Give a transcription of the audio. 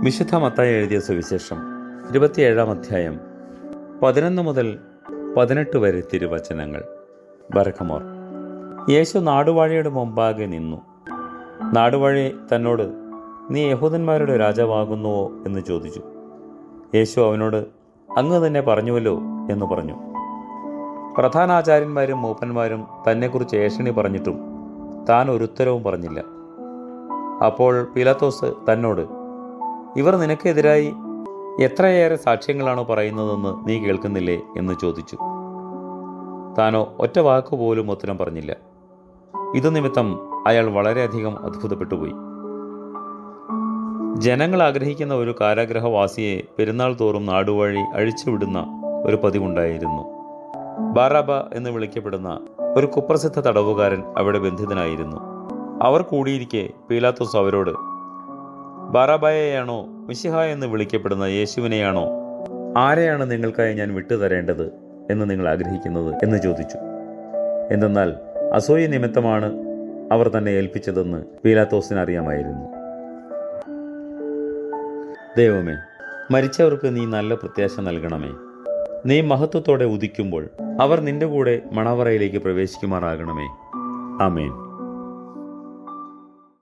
വിശുദ്ധ മത്തായി എഴുതിയ സുവിശേഷം 27-ാം അധ്യായം 11 മുതൽ 18 വരെ തിരുവചനങ്ങൾ. ബറഖമോർ. യേശു നാടുവാഴിയുടെ മുമ്പാകെ നിന്നു. നാടുവാഴി തന്നോട്, നീ യഹൂദന്മാരുടെ രാജാവാകുന്നുവോ എന്ന് ചോദിച്ചു. യേശു അവനോട്, അങ്ങ് തന്നെ പറഞ്ഞുവല്ലോ എന്ന് പറഞ്ഞു. പ്രധാനാചാര്യന്മാരും മൂപ്പന്മാരും തന്നെക്കുറിച്ച് ഏഷണി പറഞ്ഞിട്ടും താൻ ഒരുത്തരവും പറഞ്ഞില്ല. അപ്പോൾ പീലാത്തോസ് തന്നോട്, ഇവർ നിനക്കെതിരായി എത്രയേറെ സാക്ഷ്യങ്ങളാണോ പറയുന്നതെന്ന് നീ കേൾക്കുന്നില്ലേ എന്ന് ചോദിച്ചു. താനോ ഒറ്റ വാക്കുപോലും ഉത്തരം പറഞ്ഞില്ല. ഇതു നിമിത്തം അയാൾ വളരെയധികം അത്ഭുതപ്പെട്ടുപോയി. ജനങ്ങൾ ആഗ്രഹിക്കുന്ന ഒരു കാരാഗ്രഹവാസിയെ പെരുന്നാൾ തോറും നാടുവഴി അഴിച്ചുവിടുന്ന ഒരു പതിവുണ്ടായിരുന്നു. ബാറാബ എന്ന് വിളിക്കപ്പെടുന്ന ഒരു കുപ്രസിദ്ധ തടവുകാരൻ അവിടെ ബന്ധിതനായിരുന്നു. അവർ കൂടിയിരിക്കെ പീലാത്തോസ് അവരോട്, ബാറാബായെയാണോ മിശിഹ എന്ന് വിളിക്കപ്പെടുന്ന യേശുവിനെയാണോ, ആരെയാണ് നിങ്ങൾക്കായി ഞാൻ വിട്ടുതരേണ്ടത് എന്ന് നിങ്ങൾ ആഗ്രഹിക്കുന്നത് എന്ന് ചോദിച്ചു. എന്തെന്നാൽ അസൂയ നിമിത്തമാണ് അവർ തന്നെ ഏൽപ്പിച്ചതെന്ന് പീലാത്തോസിന് അറിയാമായിരുന്നു. ദൈവമേ, മരിച്ചവർക്ക് നീ നല്ല പ്രത്യാശ നൽകണമേ. നീ മഹത്വത്തോടെ ഉദിക്കുമ്പോൾ അവർ നിന്റെ കൂടെ മണവറയിലേക്ക് പ്രവേശിക്കുമാറാകണമേ. ആമേൻ.